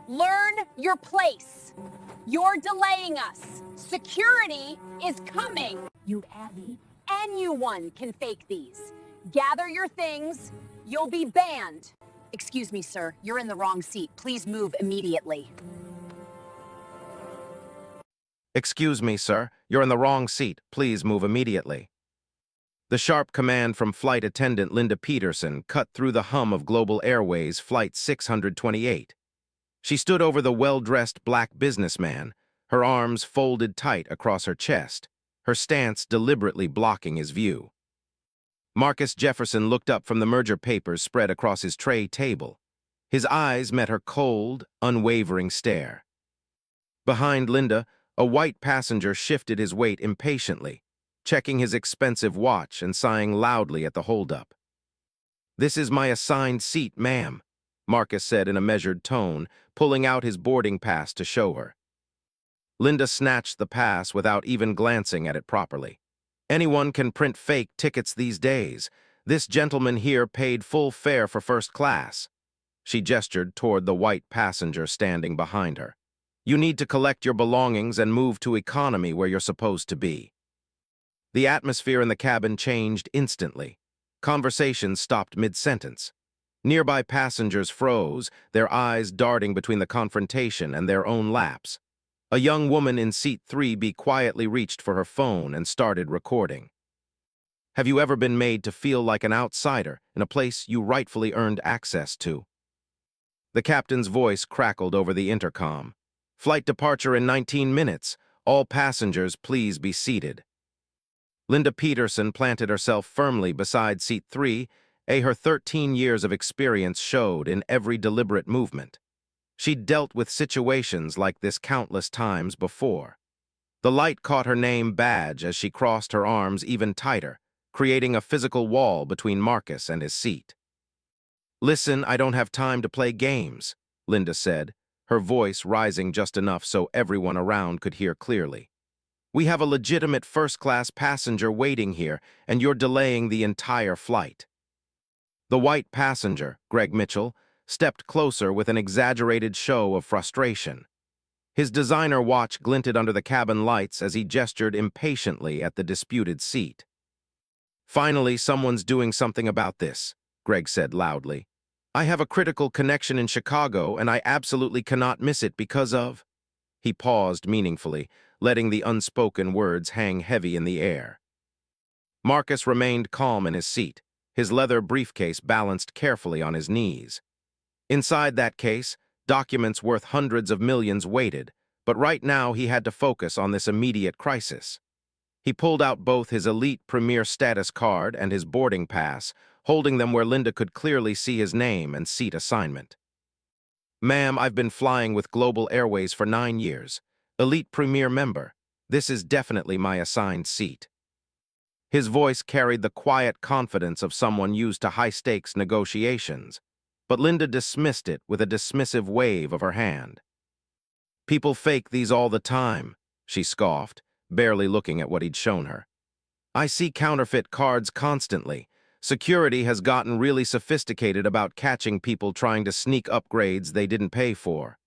Learn your place. You're delaying us. Security is coming. You Abby. Anyone can fake these. Gather your things. You'll be banned. Excuse me, sir. You're in the wrong seat. Please move immediately. Excuse me, sir. You're in the wrong seat. Please move immediately. The sharp command from flight attendant Linda Peterson cut through the hum of Global Airways Flight 628. She stood over the well-dressed black businessman, her arms folded tight across her chest, her stance deliberately blocking his view. Marcus Jefferson looked up from the merger papers spread across his tray table. His eyes met her cold, unwavering stare. Behind Linda, a white passenger shifted his weight impatiently, checking his expensive watch and sighing loudly at the holdup. "This is my assigned seat, ma'am," Marcus said in a measured tone, pulling out his boarding pass to show her. Linda snatched the pass without even glancing at it properly. Anyone can print fake tickets these days. This gentleman here paid full fare for first class. She gestured toward the white passenger standing behind her. "You need to collect your belongings and move to economy where you're supposed to be." The atmosphere in the cabin changed instantly. Conversations stopped mid-sentence. Nearby passengers froze, their eyes darting between the confrontation and their own laps. A young woman in seat 3B quietly reached for her phone and started recording. "Have you ever been made to feel like an outsider in a place you rightfully earned access to?" The captain's voice crackled over the intercom. "Flight departure in 19 minutes. All passengers, please be seated." Linda Peterson planted herself firmly beside seat 3, her 13 years of experience showed in every deliberate movement. She'd dealt with situations like this countless times before. The light caught her name badge as she crossed her arms even tighter, creating a physical wall between Marcus and his seat. "Listen, I don't have time to play games," Linda said, her voice rising just enough so everyone around could hear clearly. "We have a legitimate first-class passenger waiting here, and you're delaying the entire flight." The white passenger, Greg Mitchell, stepped closer with an exaggerated show of frustration. His designer watch glinted under the cabin lights as he gestured impatiently at the disputed seat. "Finally, someone's doing something about this," Greg said loudly. "I have a critical connection in Chicago, and I absolutely cannot miss it because of—" He paused meaningfully, letting the unspoken words hang heavy in the air. Marcus remained calm in his seat, his leather briefcase balanced carefully on his knees. Inside that case, documents worth hundreds of millions waited, but right now he had to focus on this immediate crisis. He pulled out both his Elite Premier status card and his boarding pass, holding them where Linda could clearly see his name and seat assignment. "Ma'am, I've been flying with Global Airways for 9 years. Elite Premier member. This is definitely my assigned seat." His voice carried the quiet confidence of someone used to high-stakes negotiations, but Linda dismissed it with a dismissive wave of her hand. "People fake these all the time," she scoffed, barely looking at what he'd shown her. "I see counterfeit cards constantly. Security has gotten really sophisticated about catching people trying to sneak upgrades they didn't pay for."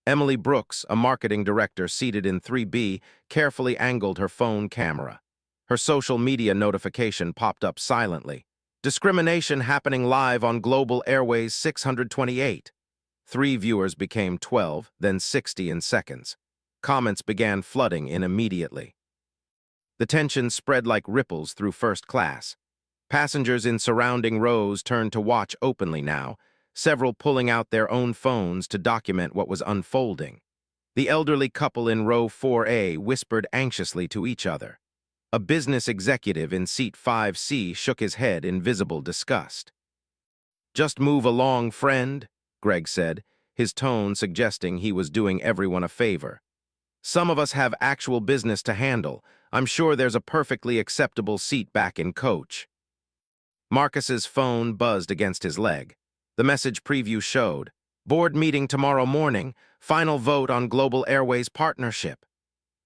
Emily Brooks, a marketing director seated in 3B, carefully angled her phone camera. Her social media notification popped up silently. "Discrimination happening live on Global Airways 628. 3 viewers became 12, then 60 in seconds. Comments began flooding in immediately. The tension spread like ripples through first class. Passengers in surrounding rows turned to watch openly now, several pulling out their own phones to document what was unfolding. The elderly couple in row 4A whispered anxiously to each other. A business executive in seat 5C shook his head in visible disgust. "Just move along, friend," Greg said, his tone suggesting he was doing everyone a favor. "Some of us have actual business to handle. I'm sure there's a perfectly acceptable seat back in coach." Marcus's phone buzzed against his leg. The message preview showed, "Board meeting tomorrow morning, final vote on Global Airways partnership."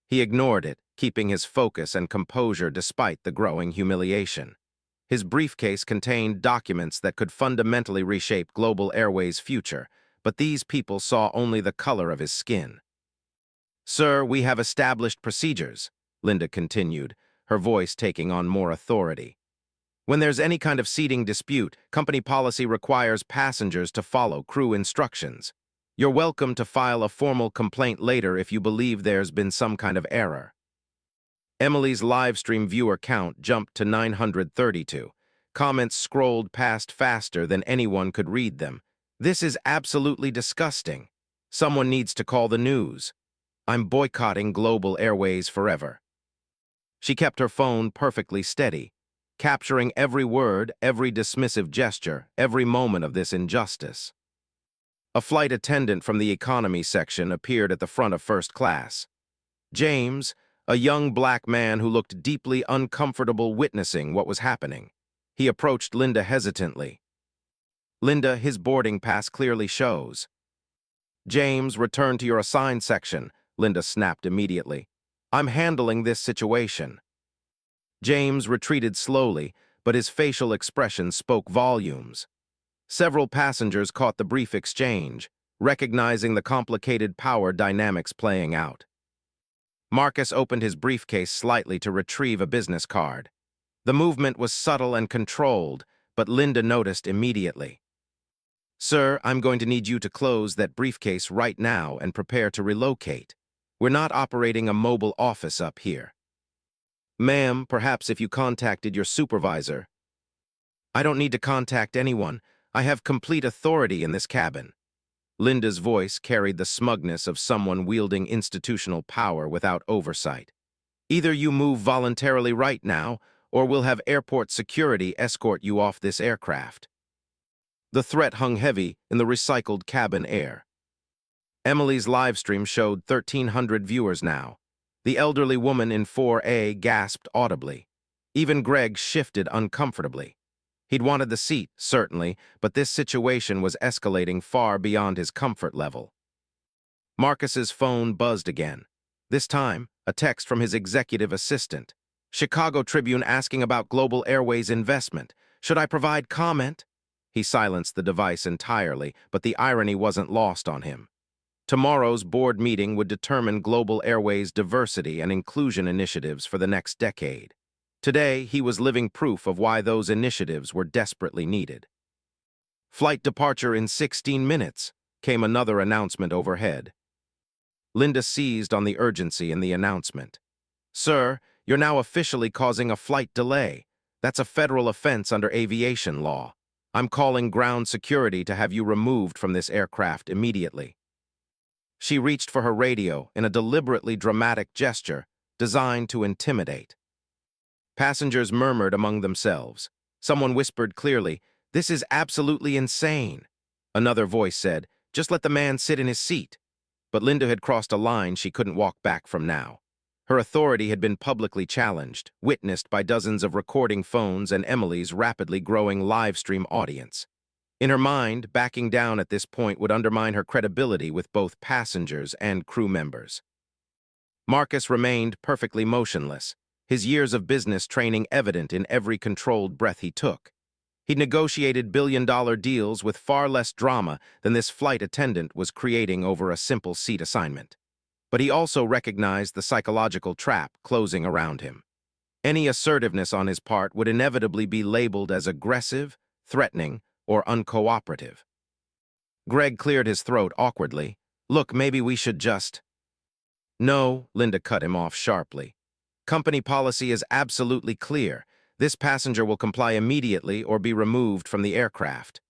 He ignored it, keeping his focus and composure despite the growing humiliation. His briefcase contained documents that could fundamentally reshape Global Airways' future, but these people saw only the color of his skin. "Sir, we have established procedures," Linda continued, her voice taking on more authority. "When there's any kind of seating dispute, company policy requires passengers to follow crew instructions. You're welcome to file a formal complaint later if you believe there's been some kind of error." Emily's livestream viewer count jumped to 932. Comments scrolled past faster than anyone could read them. "This is absolutely disgusting. Someone needs to call the news. I'm boycotting Global Airways forever." She kept her phone perfectly steady, capturing every word, every dismissive gesture, every moment of this injustice. A flight attendant from the economy section appeared at the front of first class. James, a young black man who looked deeply uncomfortable witnessing what was happening. He approached Linda hesitantly. "Linda, his boarding pass clearly shows." "James, return to your assigned section," Linda snapped immediately. "I'm handling this situation." James retreated slowly, but his facial expression spoke volumes. Several passengers caught the brief exchange, recognizing the complicated power dynamics playing out. Marcus opened his briefcase slightly to retrieve a business card. The movement was subtle and controlled, but Linda noticed immediately. "Sir, I'm going to need you to close that briefcase right now and prepare to relocate. We're not operating a mobile office up here." "Ma'am, perhaps if you contacted your supervisor." "I don't need to contact anyone. I have complete authority in this cabin." Linda's voice carried the smugness of someone wielding institutional power without oversight. "Either you move voluntarily right now, or we'll have airport security escort you off this aircraft." The threat hung heavy in the recycled cabin air. Emily's livestream showed 1,300 viewers now. The elderly woman in 4A gasped audibly. Even Greg shifted uncomfortably. He'd wanted the seat, certainly, but this situation was escalating far beyond his comfort level. Marcus's phone buzzed again. This time, a text from his executive assistant. "Chicago Tribune asking about Global Airways investment. Should I provide comment?" He silenced the device entirely, but the irony wasn't lost on him. Tomorrow's board meeting would determine Global Airways' diversity and inclusion initiatives for the next decade. Today, he was living proof of why those initiatives were desperately needed. "Flight departure in 16 minutes, came another announcement overhead. Linda seized on the urgency in the announcement. "Sir, you're now officially causing a flight delay. That's a federal offense under aviation law. I'm calling ground security to have you removed from this aircraft immediately." She reached for her radio in a deliberately dramatic gesture designed to intimidate. Passengers murmured among themselves. Someone whispered clearly, "This is absolutely insane." Another voice said, "Just let the man sit in his seat." But Linda had crossed a line she couldn't walk back from now. Her authority had been publicly challenged, witnessed by dozens of recording phones and Emily's rapidly growing live stream audience. In her mind, backing down at this point would undermine her credibility with both passengers and crew members. Marcus remained perfectly motionless, his years of business training evident in every controlled breath he took. He negotiated billion-dollar deals with far less drama than this flight attendant was creating over a simple seat assignment. But he also recognized the psychological trap closing around him. Any assertiveness on his part would inevitably be labeled as aggressive, threatening, or uncooperative. Greg cleared his throat awkwardly. "Look, maybe we should just—" "No," Linda cut him off sharply. "Company policy is absolutely clear. This passenger will comply immediately or be removed from the aircraft."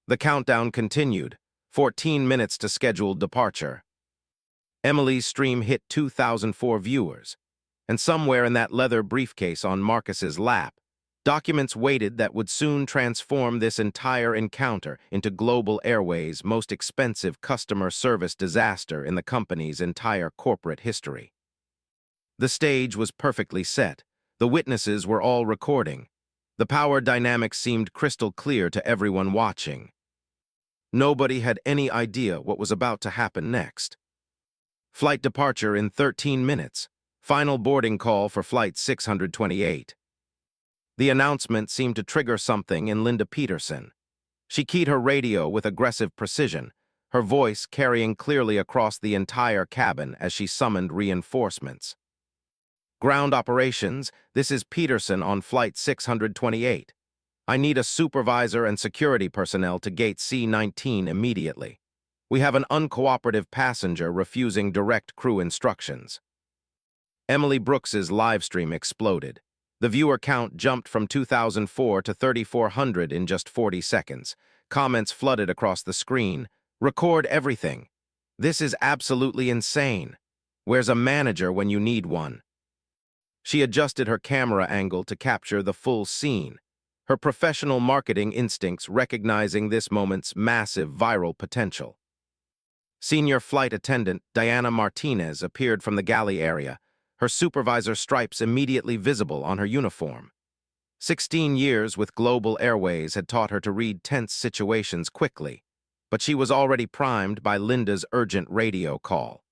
The countdown continued, 14 minutes to scheduled departure. Emily's stream hit 2,004 viewers, and somewhere in that leather briefcase on Marcus's lap, documents waited that would soon transform this entire encounter into Global Airways' most expensive customer service disaster in the company's entire corporate history. The stage was perfectly set. The witnesses were all recording. The power dynamics seemed crystal clear to everyone watching. Nobody had any idea what was about to happen next. Flight departure in 13 minutes. Final boarding call for Flight 628. The announcement seemed to trigger something in Linda Peterson. She keyed her radio with aggressive precision, her voice carrying clearly across the entire cabin as she summoned reinforcements. Ground operations, this is Peterson on Flight 628. I need a supervisor and security personnel to Gate C-19 immediately. We have an uncooperative passenger refusing direct crew instructions. Emily Brooks's livestream exploded. The viewer count jumped from 2,004 to 3,400 in just 40 seconds. Comments flooded across the screen. Record everything. This is absolutely insane. Where's a manager when you need one? She adjusted her camera angle to capture the full scene, her professional marketing instincts recognizing this moment's massive viral potential. Senior flight attendant Diana Martinez appeared from the galley area, her supervisor stripes immediately visible on her uniform. 16 years with Global Airways had taught her to read tense situations quickly, but she was already primed by Linda's urgent radio call.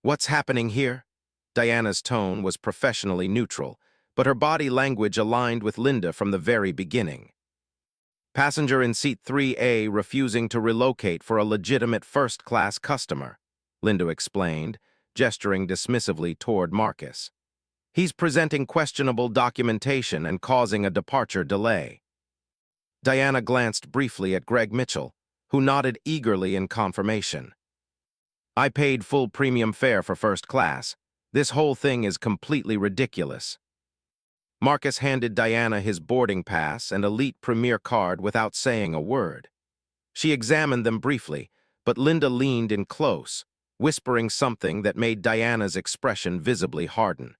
"What's happening here?" Diana's tone was professionally neutral, but her body language aligned with Linda from the very beginning. "Passenger in seat 3A refusing to relocate for a legitimate first-class customer," Linda explained, gesturing dismissively toward Marcus. "He's presenting questionable documentation and causing a departure delay." Diana glanced briefly at Greg Mitchell, who nodded eagerly in confirmation. "I paid full premium fare for first class. This whole thing is completely ridiculous." Marcus handed Diana his boarding pass and Elite Premier card without saying a word. She examined them briefly, but Linda leaned in close, whispering something that made Diana's expression visibly harden.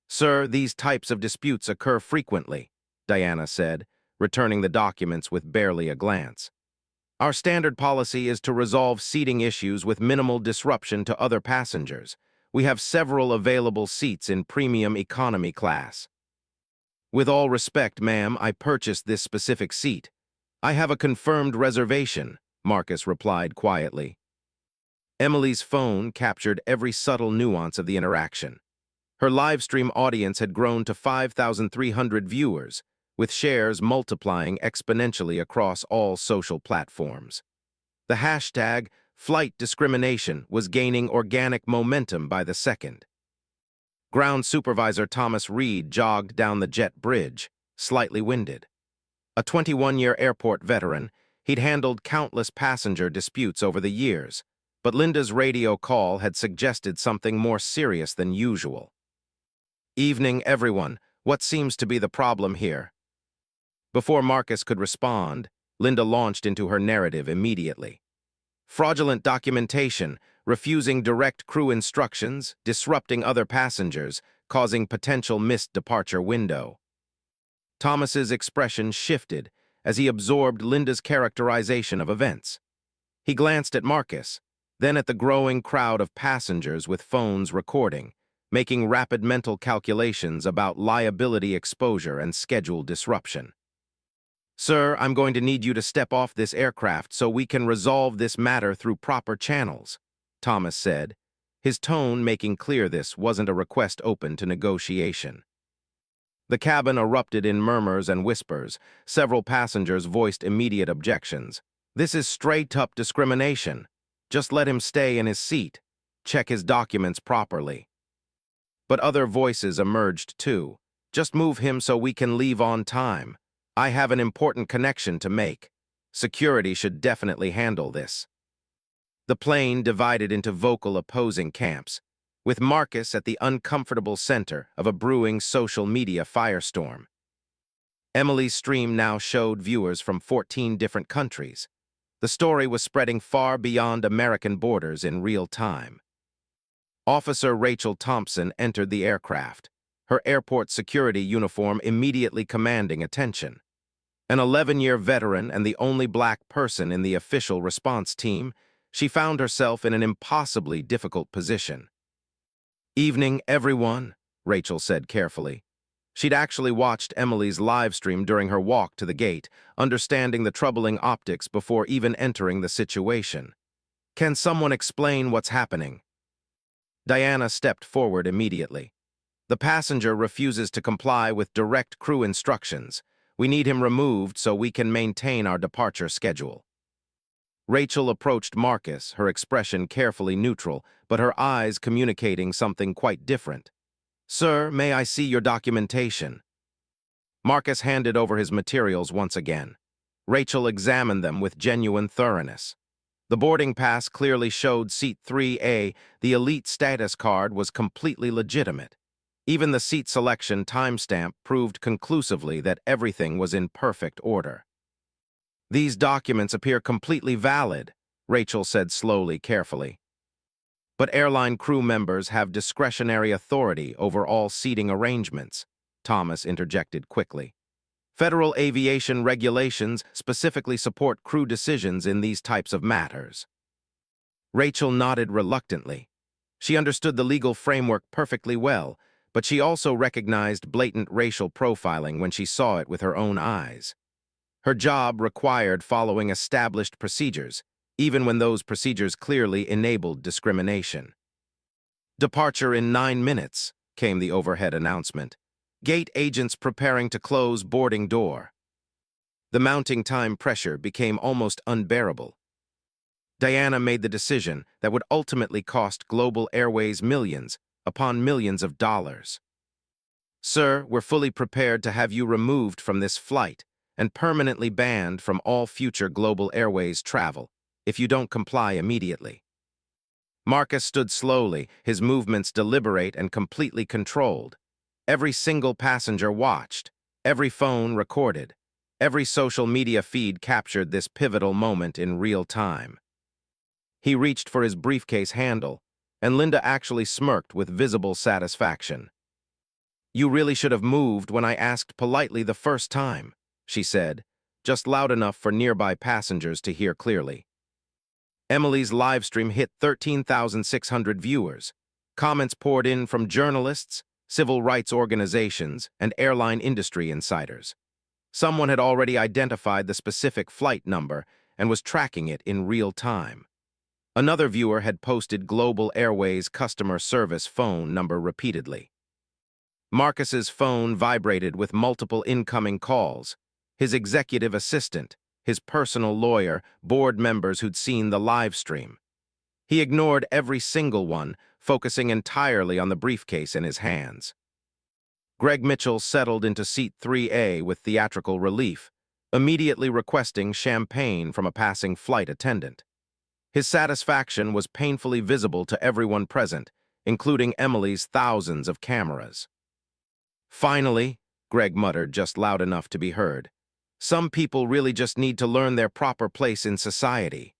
"Sir, these types of disputes occur frequently," Diana said, returning the documents with barely a glance. "Our standard policy is to resolve seating issues with minimal disruption to other passengers. We have several available seats in premium economy class." "With all respect, ma'am, I purchased this specific seat. I have a confirmed reservation," Marcus replied quietly. Emily's phone captured every subtle nuance of the interaction. Her livestream audience had grown to 5,300 viewers, with shares multiplying exponentially across all social platforms. The hashtag flight discrimination was gaining organic momentum by the second. Ground Supervisor Thomas Reed jogged down the jet bridge, slightly winded. A 21-year airport veteran, he'd handled countless passenger disputes over the years, but Linda's radio call had suggested something more serious than usual. "Evening, everyone. What seems to be the problem here?" Before Marcus could respond, Linda launched into her narrative immediately. "Fraudulent documentation, refusing direct crew instructions, disrupting other passengers, causing potential missed departure window." Thomas's expression shifted as he absorbed Linda's characterization of events. He glanced at Marcus, then at the growing crowd of passengers with phones recording, making rapid mental calculations about liability exposure and schedule disruption. "Sir, I'm going to need you to step off this aircraft so we can resolve this matter through proper channels," Thomas said, his tone making clear this wasn't a request open to negotiation. The cabin erupted in murmurs and whispers. Several passengers voiced immediate objections. "This is straight-up discrimination. Just let him stay in his seat. Check his documents properly." But other voices emerged too. "Just move him so we can leave on time. I have an important connection to make. Security should definitely handle this." The plane divided into vocal opposing camps, with Marcus at the uncomfortable center of a brewing social media firestorm. Emily's stream now showed viewers from 14 different countries. The story was spreading far beyond American borders in real time. Officer Rachel Thompson entered the aircraft, her airport security uniform immediately commanding attention. An 11-year veteran and the only black person in the official response team, she found herself in an impossibly difficult position. "Evening, everyone," Rachel said carefully. She'd actually watched Emily's live stream during her walk to the gate, understanding the troubling optics before even entering the situation. "Can someone explain what's happening?" Diana stepped forward immediately. "The passenger refuses to comply with direct crew instructions. We need him removed so we can maintain our departure schedule. Rachel approached Marcus, her expression carefully neutral, but her eyes communicating something quite different. "Sir, may I see your documentation?" Marcus handed over his materials once again. Rachel examined them with genuine thoroughness. The boarding pass clearly showed seat 3A. The elite status card was completely legitimate. Even the seat selection timestamp proved conclusively that everything was in perfect order. "These documents appear completely valid," Rachel said slowly, carefully. "But airline crew members have discretionary authority over all seating arrangements," Thomas interjected quickly. "Federal aviation regulations specifically support crew decisions in these types of matters." Rachel nodded reluctantly. She understood the legal framework perfectly well, but she also recognized blatant racial profiling when she saw it with her own eyes. Her job required following established procedures, even when those procedures clearly enabled discrimination. "Departure in 9 minutes," came the overhead announcement. "Gate agents preparing to close boarding door." The mounting time pressure became almost unbearable. Diana made the decision that would ultimately cost Global Airways millions upon millions of dollars. "Sir, we're fully prepared to have you removed from this flight and permanently banned from all future Global Airways travel, if you don't comply immediately." Marcus stood slowly, his movements deliberate and completely controlled. Every single passenger watched, every phone recorded, every social media feed captured this pivotal moment in real time. He reached for his briefcase handle, and Linda actually smirked with visible satisfaction. "You really should have moved when I asked politely the first time," she said, just loud enough for nearby passengers to hear clearly. Emily's livestream hit 13,600 viewers. Comments poured in from journalists, civil rights organizations, and airline industry insiders. Someone had already identified the specific flight number and was tracking it in real time. Another viewer had posted Global Airways customer service phone number repeatedly. Marcus's phone vibrated with multiple incoming calls. His executive assistant, his personal lawyer, board members who'd seen the live stream. He ignored every single one, focusing entirely on the briefcase in his hands. Greg Mitchell settled into seat 3A with theatrical relief, immediately requesting champagne from a passing flight attendant. His satisfaction was painfully visible to everyone present, including Emily's thousands of cameras. "Finally," Greg muttered just loud enough to be heard, "some people really just need to learn their proper place in society."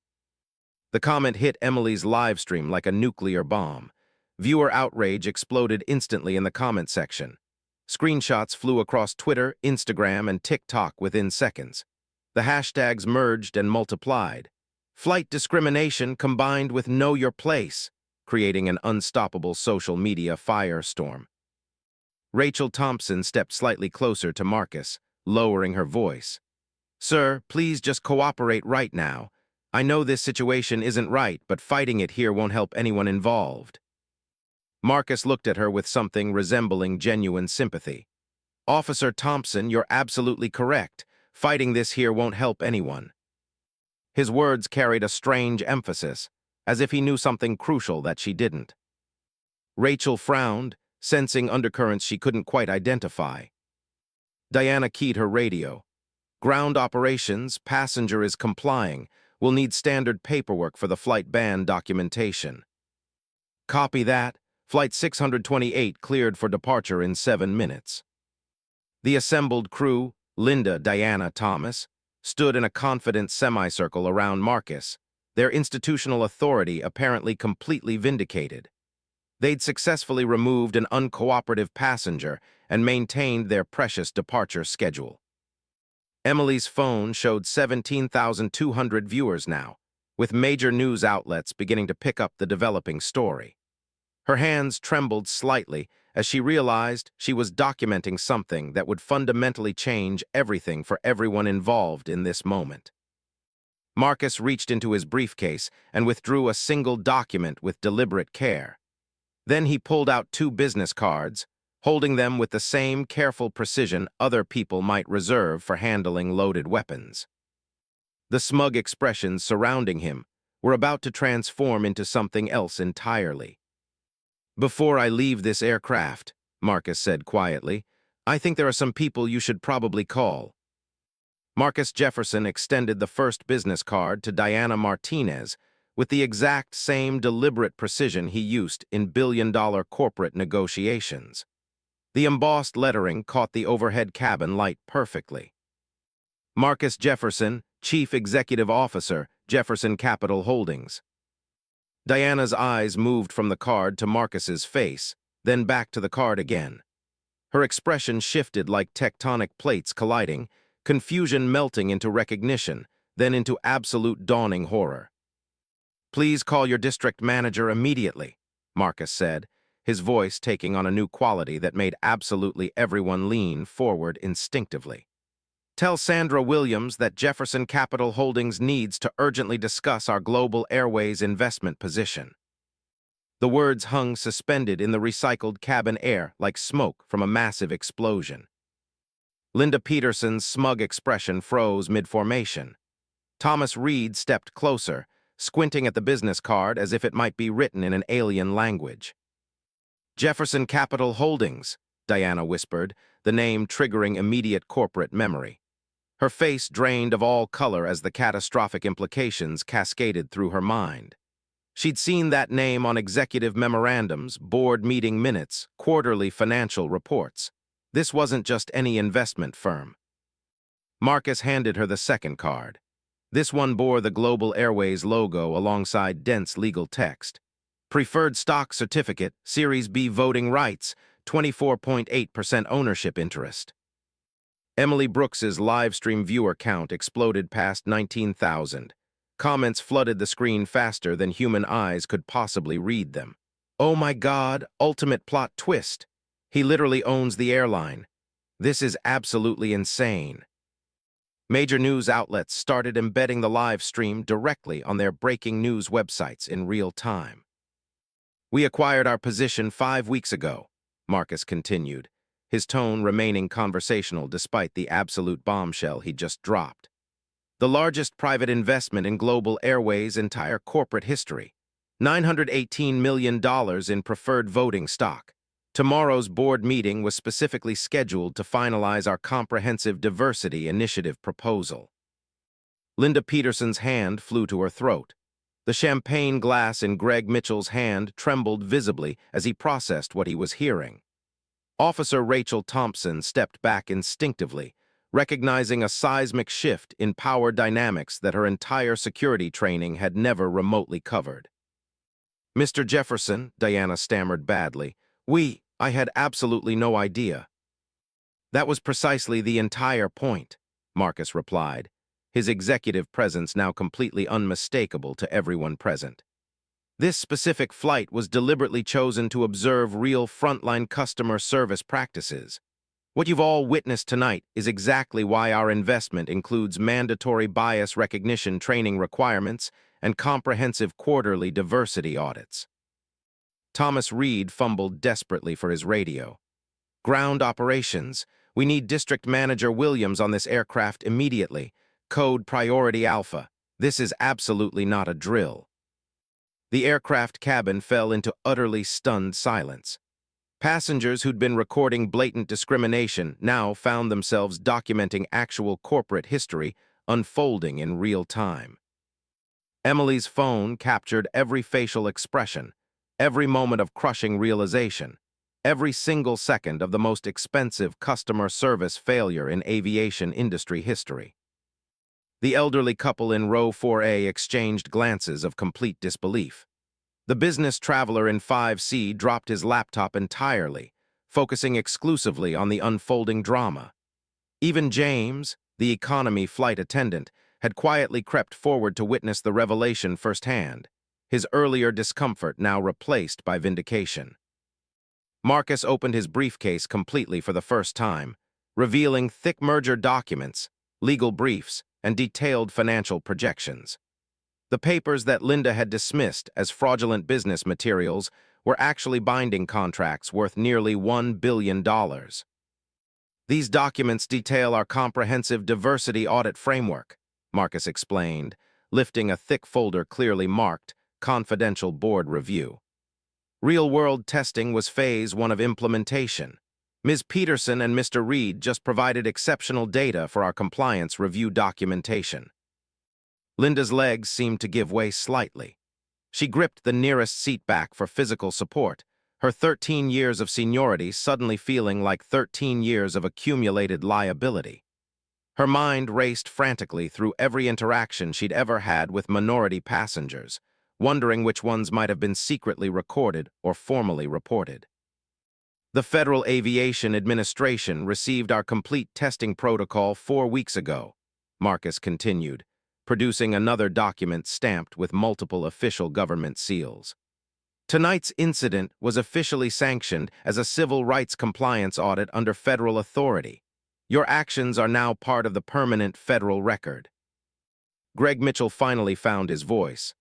The comment hit Emily's livestream like a nuclear bomb. Viewer outrage exploded instantly in the comment section. Screenshots flew across Twitter, Instagram, and TikTok within seconds. The hashtags merged and multiplied. Flight discrimination combined with know your place, creating an unstoppable social media firestorm. Rachel Thompson stepped slightly closer to Marcus, lowering her voice. "Sir, please just cooperate right now. I know this situation isn't right, but fighting it here won't help anyone involved." Marcus looked at her with something resembling genuine sympathy. "Officer Thompson, you're absolutely correct. Fighting this here won't help anyone." His words carried a strange emphasis, as if he knew something crucial that she didn't. Rachel frowned, sensing undercurrents she couldn't quite identify. Diana keyed her radio. "Ground operations, passenger is complying. We'll need standard paperwork for the flight ban documentation." "Copy that. Flight 628 cleared for departure in 7 minutes." The assembled crew, Linda, Diana, Thomas, stood in a confident semicircle around Marcus, their institutional authority apparently completely vindicated. They'd successfully removed an uncooperative passenger and maintained their precious departure schedule. Emily's phone showed 17,200 viewers now, with major news outlets beginning to pick up the developing story. Her hands trembled slightly as she realized she was documenting something that would fundamentally change everything for everyone involved in this moment. Marcus reached into his briefcase and withdrew a single document with deliberate care. Then he pulled out 2 business cards, holding them with the same careful precision other people might reserve for handling loaded weapons. The smug expressions surrounding him were about to transform into something else entirely. "Before I leave this aircraft," Marcus said quietly, "I think there are some people you should probably call." Marcus Jefferson extended the first business card to Diana Martinez with the exact same deliberate precision he used in billion-dollar corporate negotiations. The embossed lettering caught the overhead cabin light perfectly. Marcus Jefferson, Chief Executive Officer, Jefferson Capital Holdings. Diana's eyes moved from the card to Marcus's face, then back to the card again. Her expression shifted like tectonic plates colliding, confusion melting into recognition, then into absolute dawning horror. "Please call your district manager immediately," Marcus said, his voice taking on a new quality that made absolutely everyone lean forward instinctively. "Tell Sandra Williams that Jefferson Capital Holdings needs to urgently discuss our Global Airways investment position." The words hung suspended in the recycled cabin air like smoke from a massive explosion. Linda Peterson's smug expression froze mid-formation. Thomas Reed stepped closer, squinting at the business card as if it might be written in an alien language. "Jefferson Capital Holdings," Diana whispered, the name triggering immediate corporate memory. Her face drained of all color as the catastrophic implications cascaded through her mind. She'd seen that name on executive memorandums, board meeting minutes, quarterly financial reports. This wasn't just any investment firm. Marcus handed her the second card. This one bore the Global Airways logo alongside dense legal text. "Preferred stock certificate, Series B voting rights, 24.8% ownership interest." Emily Brooks's live stream viewer count exploded past 19,000. Comments flooded the screen faster than human eyes could possibly read them. "Oh my God, ultimate plot twist. He literally owns the airline. This is absolutely insane." Major news outlets started embedding the live stream directly on their breaking news websites in real time. "We acquired our position 5 weeks ago," Marcus continued, his tone remaining conversational despite the absolute bombshell he'd just dropped. "The largest private investment in Global Airways' entire corporate history. $918 million in preferred voting stock. Tomorrow's board meeting was specifically scheduled to finalize our comprehensive diversity initiative proposal." Linda Peterson's hand flew to her throat. The champagne glass in Greg Mitchell's hand trembled visibly as he processed what he was hearing. Officer Rachel Thompson stepped back instinctively, recognizing a seismic shift in power dynamics that her entire security training had never remotely covered. "Mr. Jefferson," Diana stammered badly, I had absolutely no idea." "That was precisely the entire point," Marcus replied, his executive presence now completely unmistakable to everyone present. "This specific flight was deliberately chosen to observe real frontline customer service practices. What you've all witnessed tonight is exactly why our investment includes mandatory bias recognition training requirements and comprehensive quarterly diversity audits." Thomas Reed fumbled desperately for his radio. "Ground operations. We need District Manager Williams on this aircraft immediately. Code Priority Alpha. This is absolutely not a drill." The aircraft cabin fell into utterly stunned silence. Passengers who'd been recording blatant discrimination now found themselves documenting actual corporate history unfolding in real time. Emily's phone captured every facial expression, every moment of crushing realization, every single second of the most expensive customer service failure in aviation industry history. The elderly couple in row 4A exchanged glances of complete disbelief. The business traveler in 5C dropped his laptop entirely, focusing exclusively on the unfolding drama. Even James, the economy flight attendant, had quietly crept forward to witness the revelation firsthand, his earlier discomfort now replaced by vindication. Marcus opened his briefcase completely for the first time, revealing thick merger documents, legal briefs, and detailed financial projections. The papers that Linda had dismissed as fraudulent business materials were actually binding contracts worth nearly $1 billion. These documents detail our comprehensive diversity audit framework, Marcus explained, lifting a thick folder clearly marked, Confidential Board Review. Real-world testing was phase 1 of implementation. Ms. Peterson and Mr. Reed just provided exceptional data for our compliance review documentation. Linda's legs seemed to give way slightly. She gripped the nearest seat back for physical support, her 13 years of seniority suddenly feeling like 13 years of accumulated liability. Her mind raced frantically through every interaction she'd ever had with minority passengers, wondering which ones might have been secretly recorded or formally reported. The Federal Aviation Administration received our complete testing protocol 4 weeks ago, Marcus continued, producing another document stamped with multiple official government seals. Tonight's incident was officially sanctioned as a civil rights compliance audit under federal authority. Your actions are now part of the permanent federal record. Greg Mitchell finally found his voice.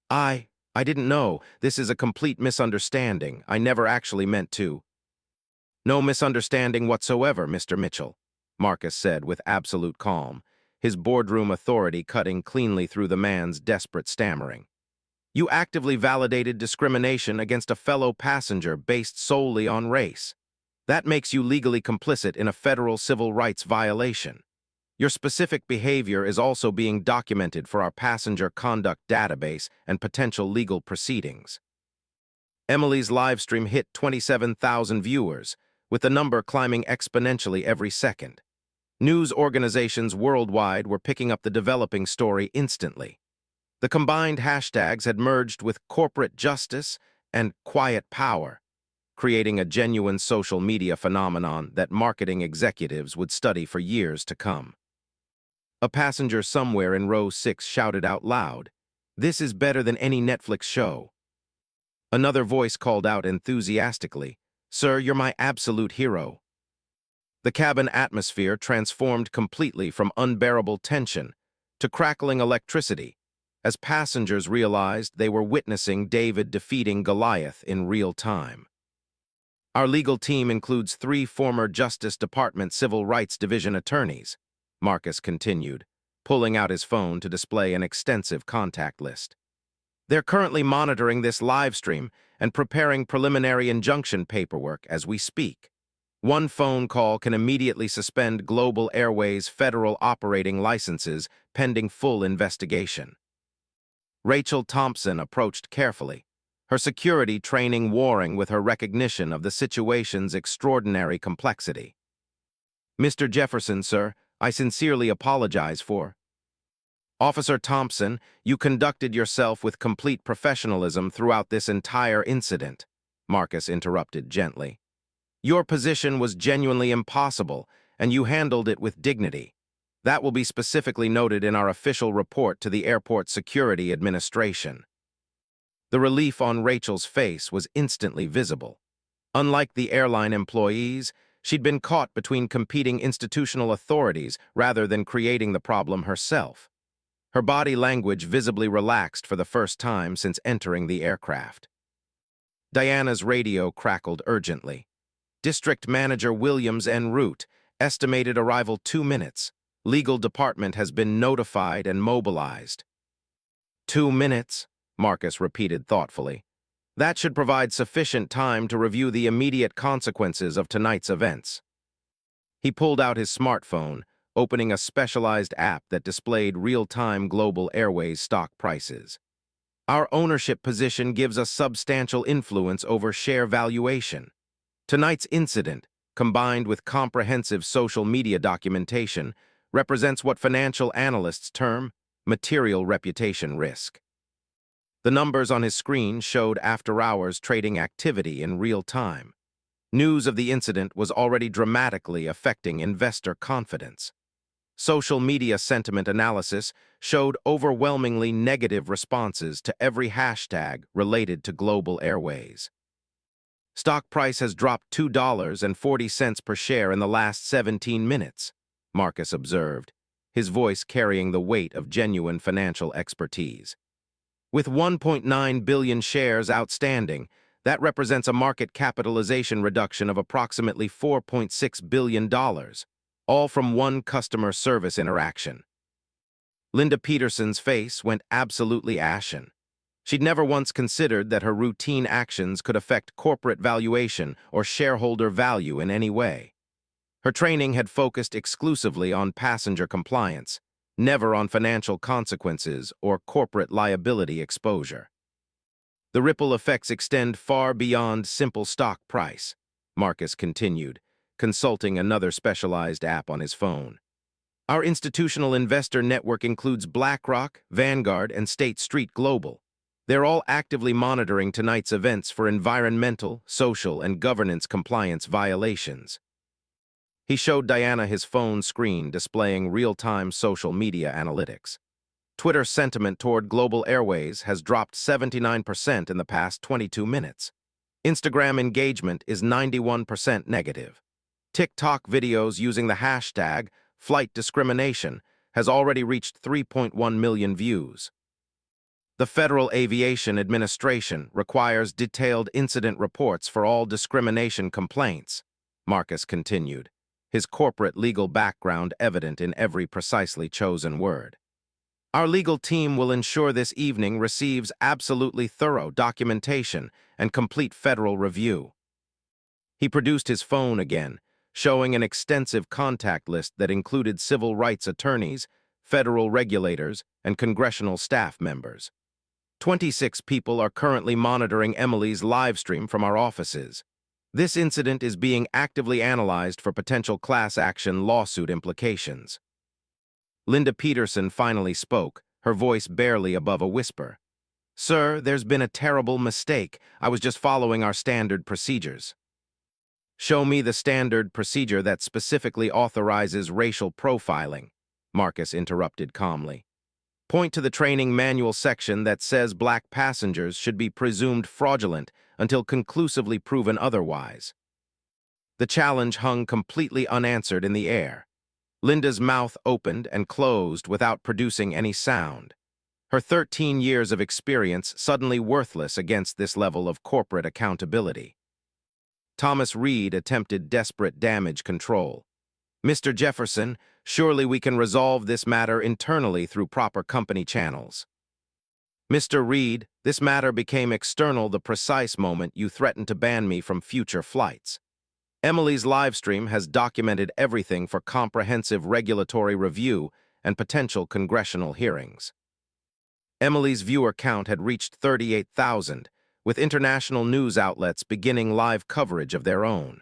I didn't know. This is a complete misunderstanding. I never actually meant to. No misunderstanding whatsoever, Mr. Mitchell, Marcus said with absolute calm, his boardroom authority cutting cleanly through the man's desperate stammering. You actively validated discrimination against a fellow passenger based solely on race. That makes you legally complicit in a federal civil rights violation. Your specific behavior is also being documented for our passenger conduct database and potential legal proceedings. Emily's livestream hit 27,000 viewers, with the number climbing exponentially every second. News organizations worldwide were picking up the developing story instantly. The combined hashtags had merged with corporate justice and quiet power, creating a genuine social media phenomenon that marketing executives would study for years to come. A passenger somewhere in row 6 shouted out loud, "This is better than any Netflix show." Another voice called out enthusiastically, "Sir, you're my absolute hero." The cabin atmosphere transformed completely from unbearable tension to crackling electricity as passengers realized they were witnessing David defeating Goliath in real time. Our legal team includes 3 former Justice Department Civil Rights Division attorneys, Marcus continued, pulling out his phone to display an extensive contact list. They're currently monitoring this live stream and preparing preliminary injunction paperwork as we speak. One phone call can immediately suspend Global Airways' federal operating licenses pending full investigation. Rachel Thompson approached carefully, her security training warring with her recognition of the situation's extraordinary complexity. "Mr. Jefferson, sir, I sincerely apologize for..." "Officer Thompson, you conducted yourself with complete professionalism throughout this entire incident," Marcus interrupted gently. "Your position was genuinely impossible, and you handled it with dignity. That will be specifically noted in our official report to the Airport Security Administration." The relief on Rachel's face was instantly visible. Unlike the airline employees, she'd been caught between competing institutional authorities rather than creating the problem herself. Her body language visibly relaxed for the first time since entering the aircraft. Diana's radio crackled urgently. "District Manager Williams en route. Estimated arrival 2 minutes. Legal department has been notified and mobilized." 2 minutes, Marcus repeated thoughtfully. That should provide sufficient time to review the immediate consequences of tonight's events. He pulled out his smartphone, opening a specialized app that displayed real-time Global Airways stock prices. Our ownership position gives us substantial influence over share valuation. Tonight's incident, combined with comprehensive social media documentation, represents what financial analysts term material reputation risk. The numbers on his screen showed after-hours trading activity in real time. News of the incident was already dramatically affecting investor confidence. Social media sentiment analysis showed overwhelmingly negative responses to every hashtag related to Global Airways. Stock price has dropped $2.40 per share in the last 17 minutes, Marcus observed, his voice carrying the weight of genuine financial expertise. With 1.9 billion shares outstanding, That represents a market capitalization reduction of approximately $4.6 billion, all from one customer service interaction. Linda Peterson's face went absolutely ashen. She'd never once considered that her routine actions could affect corporate valuation or shareholder value in any way. Her training had focused exclusively on passenger compliance, never on financial consequences or corporate liability exposure. The ripple effects extend far beyond simple stock price, Marcus continued, consulting another specialized app on his phone. Our institutional investor network includes BlackRock, Vanguard, and State Street Global. They're all actively monitoring tonight's events for environmental, social, and governance compliance violations. He showed Diana his phone screen displaying real-time social media analytics. Twitter's sentiment toward Global Airways has dropped 79% in the past 22 minutes. Instagram engagement is 91% negative. TikTok videos using the hashtag flight discrimination has already reached 3.1 million views. The Federal Aviation Administration requires detailed incident reports for all discrimination complaints, Marcus continued, his corporate legal background evident in every precisely chosen word. Our legal team will ensure this evening receives absolutely thorough documentation and complete federal review. He produced his phone again, showing an extensive contact list that included civil rights attorneys, federal regulators, and congressional staff members. 26 people are currently monitoring Emily's live stream from our offices. This incident is being actively analyzed for potential class action lawsuit implications. Linda Peterson finally spoke, her voice barely above a whisper. Sir, there's been a terrible mistake. I was just following our standard procedures. Show me the standard procedure that specifically authorizes racial profiling, Marcus interrupted calmly. Point to the training manual section that says black passengers should be presumed fraudulent until conclusively proven otherwise. The challenge hung completely unanswered in the air. Linda's mouth opened and closed without producing any sound. Her 13 years of experience suddenly worthless against this level of corporate accountability. Thomas Reed attempted desperate damage control. Mr. Jefferson, surely we can resolve this matter internally through proper company channels. Mr. Reed, this matter became external the precise moment you threatened to ban me from future flights. Emily's livestream has documented everything for comprehensive regulatory review and potential congressional hearings. Emily's viewer count had reached 38,000, with international news outlets beginning live coverage of their own.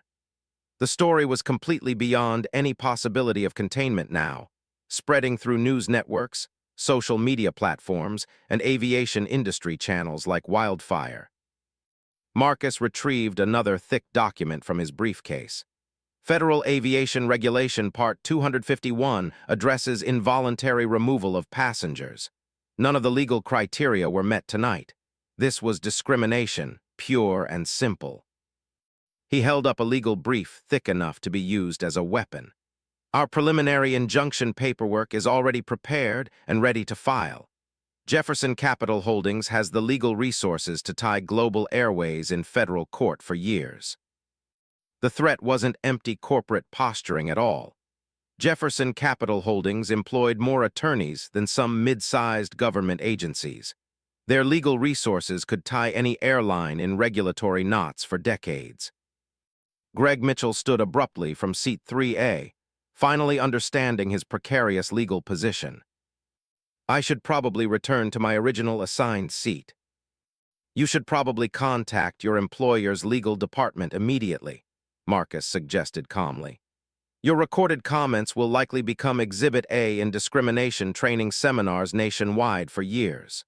The story was completely beyond any possibility of containment now, spreading through news networks, social media platforms, and aviation industry channels like wildfire. Marcus retrieved another thick document from his briefcase. Federal Aviation Regulation Part 251 addresses involuntary removal of passengers. None of the legal criteria were met tonight. This was discrimination, pure and simple. He held up a legal brief thick enough to be used as a weapon. Our preliminary injunction paperwork is already prepared and ready to file. Jefferson Capital Holdings has the legal resources to tie Global Airways in federal court for years. The threat wasn't empty corporate posturing at all. Jefferson Capital Holdings employed more attorneys than some mid-sized government agencies. Their legal resources could tie any airline in regulatory knots for decades. Greg Mitchell stood abruptly from seat 3A, finally understanding his precarious legal position. I should probably return to my original assigned seat. You should probably contact your employer's legal department immediately, Marcus suggested calmly. Your recorded comments will likely become Exhibit A in discrimination training seminars nationwide for years.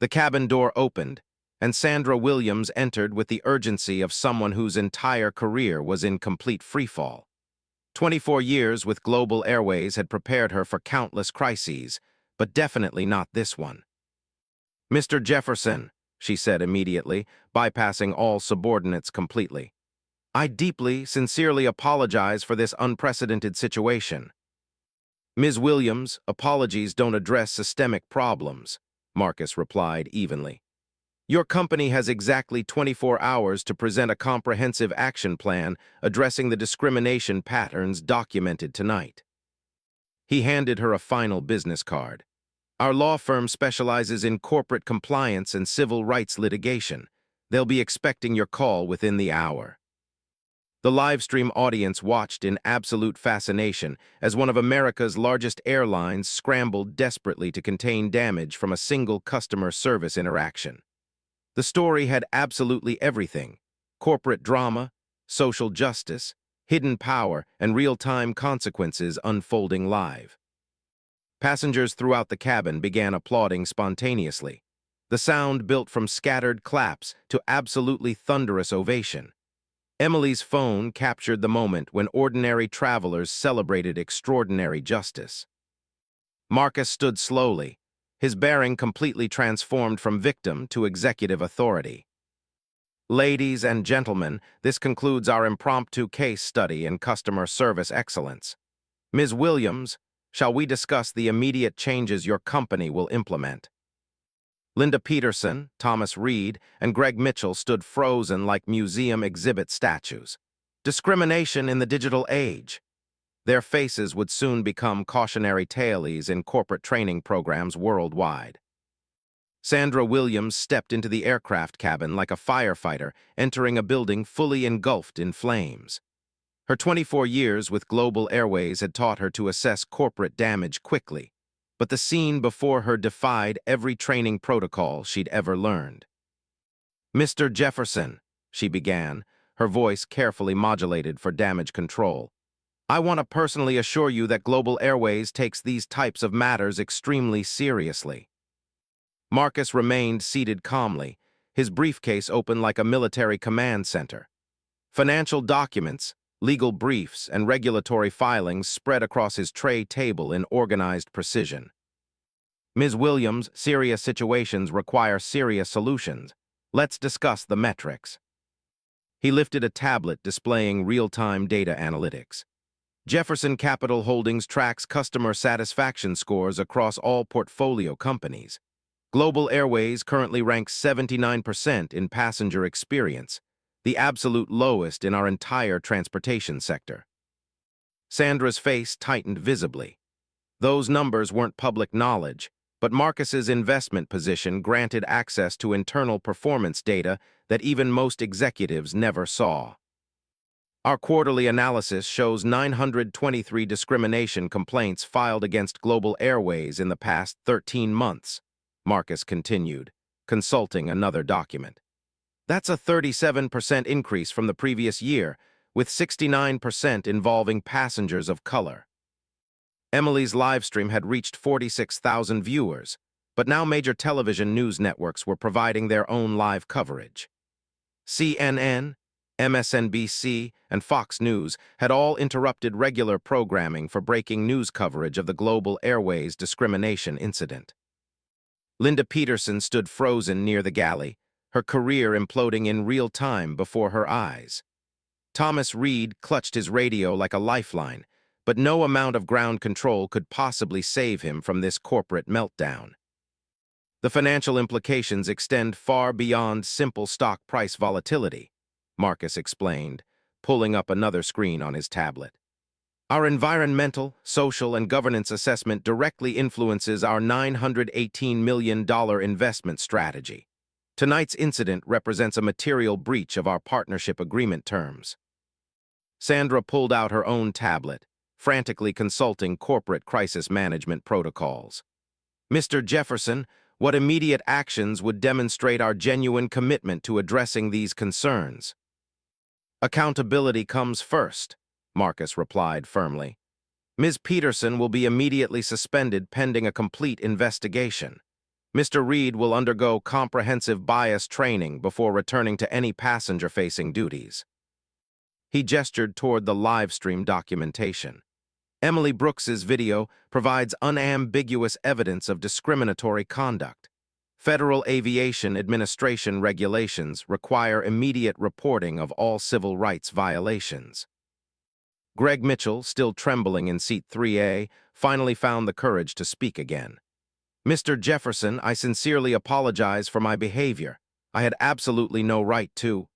The cabin door opened, and Sandra Williams entered with the urgency of someone whose entire career was in complete freefall. 24 years with Global Airways had prepared her for countless crises, but definitely not this one. Mr. Jefferson, she said immediately, bypassing all subordinates completely. I deeply, sincerely apologize for this unprecedented situation. Ms. Williams, apologies don't address systemic problems, Marcus replied evenly. Your company has exactly 24 hours to present a comprehensive action plan addressing the discrimination patterns documented tonight. He handed her a final business card. Our law firm specializes in corporate compliance and civil rights litigation. They'll be expecting your call within the hour. The livestream audience watched in absolute fascination as one of America's largest airlines scrambled desperately to contain damage from a single customer service interaction. The story had absolutely everything: corporate drama, social justice, hidden power, and real-time consequences unfolding live. Passengers throughout the cabin began applauding spontaneously. The sound built from scattered claps to absolutely thunderous ovation. Emily's phone captured the moment when ordinary travelers celebrated extraordinary justice. Marcus stood slowly, his bearing completely transformed from victim to executive authority. Ladies and gentlemen, this concludes our impromptu case study in customer service excellence. Ms. Williams, shall we discuss the immediate changes your company will implement? Linda Peterson, Thomas Reed, and Greg Mitchell stood frozen like museum exhibit statues. Discrimination in the digital age. Their faces would soon become cautionary tales in corporate training programs worldwide. Sandra Williams stepped into the aircraft cabin like a firefighter entering a building fully engulfed in flames. Her 24 years with Global Airways had taught her to assess corporate damage quickly, but the scene before her defied every training protocol she'd ever learned. "Mr. Jefferson," she began, her voice carefully modulated for damage control, "I want to personally assure you that Global Airways takes these types of matters extremely seriously." Marcus remained seated calmly, his briefcase open like a military command center. Financial documents, legal briefs, and regulatory filings spread across his tray table in organized precision. "Ms. Williams, serious situations require serious solutions. Let's discuss the metrics." He lifted a tablet displaying real-time data analytics. Jefferson Capital Holdings tracks customer satisfaction scores across all portfolio companies. Global Airways currently ranks 79% in passenger experience, the absolute lowest in our entire transportation sector. Sandra's face tightened visibly. Those numbers weren't public knowledge, but Marcus's investment position granted access to internal performance data that even most executives never saw. "Our quarterly analysis shows 923 discrimination complaints filed against Global Airways in the past 13 months, Marcus continued, consulting another document. "That's a 37% increase from the previous year, with 69% involving passengers of color." Emily's livestream had reached 46,000 viewers, but now major television news networks were providing their own live coverage. CNN, MSNBC, and Fox News had all interrupted regular programming for breaking news coverage of the Global Airways discrimination incident. Linda Peterson stood frozen near the galley, her career imploding in real time before her eyes. Thomas Reed clutched his radio like a lifeline, but no amount of ground control could possibly save him from this corporate meltdown. "The financial implications extend far beyond simple stock price volatility," Marcus explained, pulling up another screen on his tablet. "Our environmental, social, and governance assessment directly influences our $918 million investment strategy. Tonight's incident represents a material breach of our partnership agreement terms." Sandra pulled out her own tablet, frantically consulting corporate crisis management protocols. "Mr. Jefferson, what immediate actions would demonstrate our genuine commitment to addressing these concerns?" "Accountability comes first," Marcus replied firmly. "Ms. Peterson will be immediately suspended pending a complete investigation. Mr. Reed will undergo comprehensive bias training before returning to any passenger-facing duties." He gestured toward the live-stream documentation. Emily Brooks's video provides unambiguous evidence of discriminatory conduct. Federal Aviation Administration regulations require immediate reporting of all civil rights violations. Greg Mitchell, still trembling in seat 3A, finally found the courage to speak again. "Mr. Jefferson, I sincerely apologize for my behavior. I had absolutely no right to.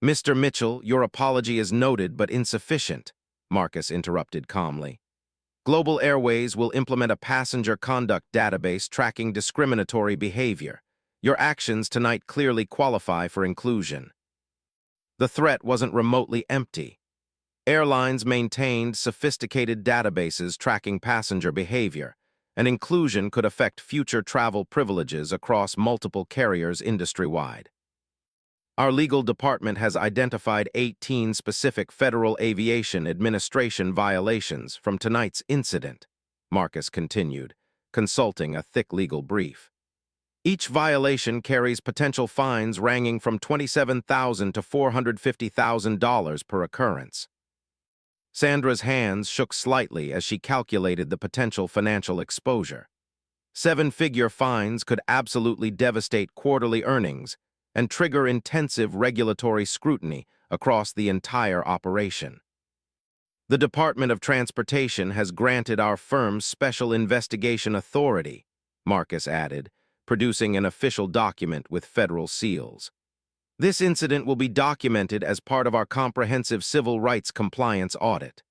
Mr. Mitchell, your apology is noted but insufficient, Marcus interrupted calmly. Global Airways will implement a passenger conduct database tracking discriminatory behavior. Your actions tonight clearly qualify for inclusion. The threat wasn't remotely empty. Airlines maintained sophisticated databases tracking passenger behavior, and inclusion could affect future travel privileges across multiple carriers industry-wide. Our legal department has identified 18 specific Federal Aviation Administration violations from tonight's incident, Marcus continued, consulting a thick legal brief. Each violation carries potential fines ranging from $27,000 to $450,000 per occurrence. Sandra's hands shook slightly as she calculated the potential financial exposure. Seven-figure fines could absolutely devastate quarterly earnings and trigger intensive regulatory scrutiny across the entire operation. The Department of Transportation has granted our firm special investigation authority, Marcus added, producing an official document with federal seals. This incident will be documented as part of our comprehensive civil rights compliance audit.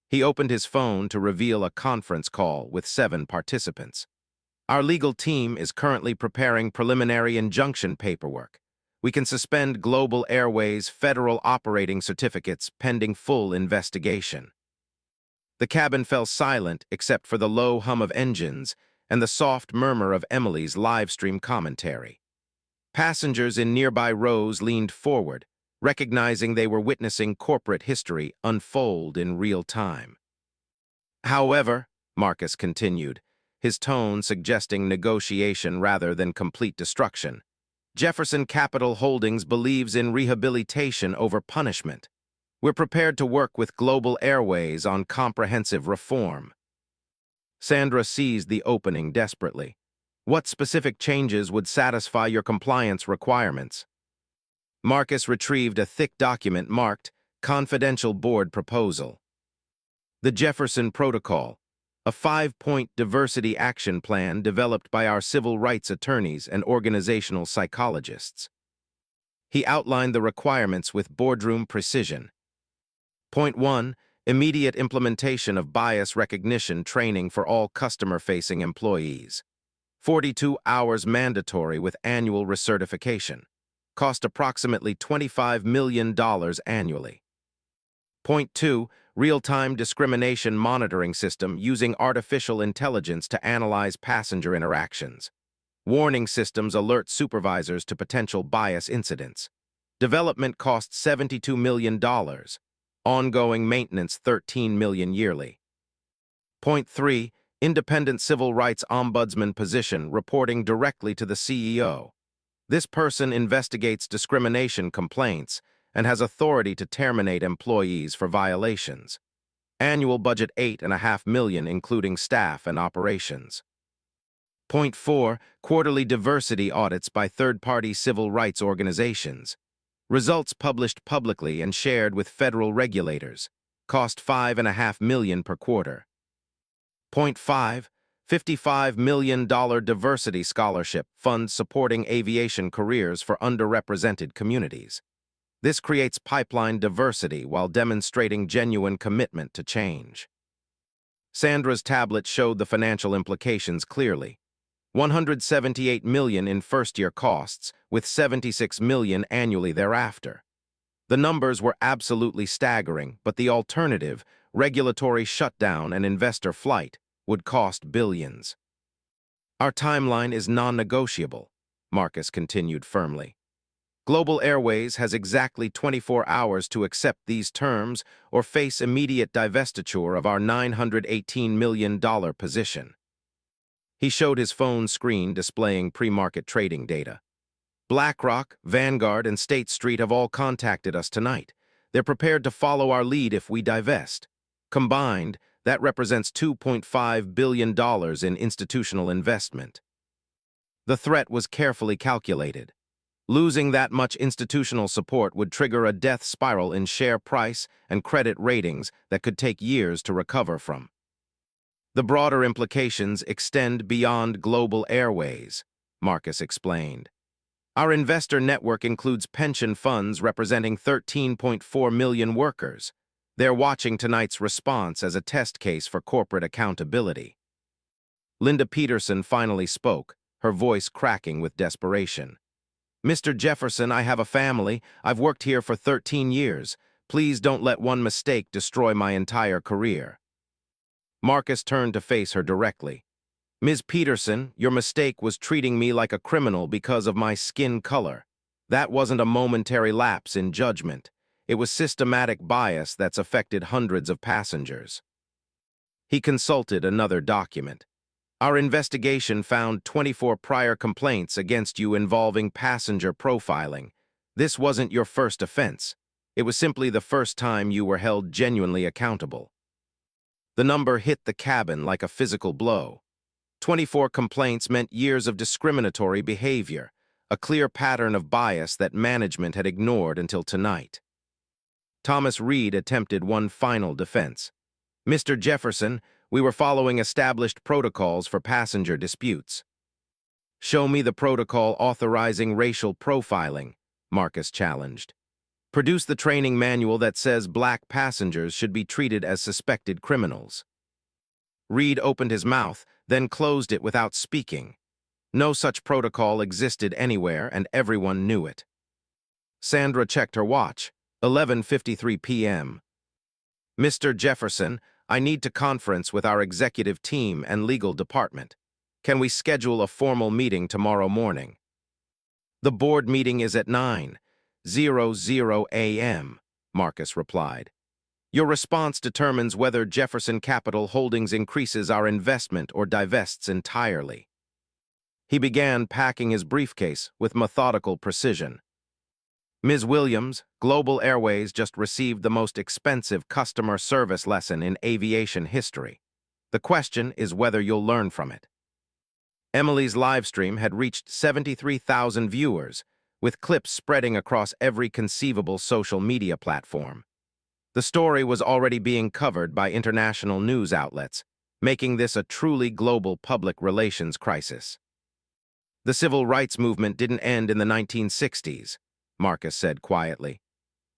He opened his phone to reveal a conference call with 7 participants. Our legal team is currently preparing preliminary injunction paperwork. We can suspend Global Airways' federal operating certificates pending full investigation. The cabin fell silent except for the low hum of engines and the soft murmur of Emily's live-stream commentary. Passengers in nearby rows leaned forward, recognizing they were witnessing corporate history unfold in real time. However, Marcus continued, his tone suggesting negotiation rather than complete destruction, Jefferson Capital Holdings believes in rehabilitation over punishment. We're prepared to work with Global Airways on comprehensive reform. Sandra seized the opening desperately. What specific changes would satisfy your compliance requirements? Marcus retrieved a thick document marked Confidential Board Proposal. The Jefferson Protocol, a 5-point diversity action plan developed by our civil rights attorneys and organizational psychologists. He outlined the requirements with boardroom precision. Point 1. Immediate implementation of bias recognition training for all customer-facing employees. 42 hours mandatory with annual recertification. Cost approximately $25 million annually. Point 2. Real-time discrimination monitoring system using artificial intelligence to analyze passenger interactions. Warning systems alert supervisors to potential bias incidents. Development costs $72 million. Ongoing maintenance $13 million yearly. Point 3. Independent civil rights ombudsman position reporting directly to the CEO. This person investigates discrimination complaints and has authority to terminate employees for violations. Annual budget $8.5 million including staff and operations. Point 4. Quarterly diversity audits by third-party civil rights organizations. Results published publicly and shared with federal regulators. Cost $5.5 million per quarter. Point 5. $55 million diversity scholarship fund supporting aviation careers for underrepresented communities. This creates pipeline diversity while demonstrating genuine commitment to change. Sandra's tablet showed the financial implications clearly. $178 million in first-year costs, with $76 million annually thereafter. The numbers were absolutely staggering, but the alternative, regulatory shutdown and investor flight, would cost billions. Our timeline is non-negotiable, Marcus continued firmly. Global Airways has exactly 24 hours to accept these terms or face immediate divestiture of our $918 million position. He showed his phone screen displaying pre-market trading data. BlackRock, Vanguard, and State Street have all contacted us tonight. They're prepared to follow our lead if we divest. Combined, that represents $2.5 billion in institutional investment. The threat was carefully calculated. Losing that much institutional support would trigger a death spiral in share price and credit ratings that could take years to recover from. The broader implications extend beyond Global Airways, Marcus explained. Our investor network includes pension funds representing 13.4 million workers. They're watching tonight's response as a test case for corporate accountability. Linda Peterson finally spoke, her voice cracking with desperation. Mr. Jefferson, I have a family. I've worked here for 13 years. Please don't let one mistake destroy my entire career. Marcus turned to face her directly. Ms. Peterson, your mistake was treating me like a criminal because of my skin color. That wasn't a momentary lapse in judgment. It was systematic bias that's affected hundreds of passengers. He consulted another document. Our investigation found 24 prior complaints against you involving passenger profiling. This wasn't your first offense. It was simply the first time you were held genuinely accountable. The number hit the cabin like a physical blow. 24 complaints meant years of discriminatory behavior, a clear pattern of bias that management had ignored until tonight. Thomas Reed attempted one final defense. Mr. Jefferson, we were following established protocols for passenger disputes. Show me the protocol authorizing racial profiling, Marcus challenged. Produce the training manual that says black passengers should be treated as suspected criminals. Reed opened his mouth, then closed it without speaking. No such protocol existed anywhere, and everyone knew it. Sandra checked her watch. 11:53 p.m. Mr. Jefferson, I need to conference with our executive team and legal department. Can we schedule a formal meeting tomorrow morning? The board meeting is at 9:00 a.m., Marcus replied. Your response determines whether Jefferson Capital Holdings increases our investment or divests entirely. He began packing his briefcase with methodical precision. Ms. Williams, Global Airways just received the most expensive customer service lesson in aviation history. The question is whether you'll learn from it. Emily's live stream had reached 73,000 viewers, with clips spreading across every conceivable social media platform. The story was already being covered by international news outlets, making this a truly global public relations crisis. The civil rights movement didn't end in the 1960s, Marcus said quietly.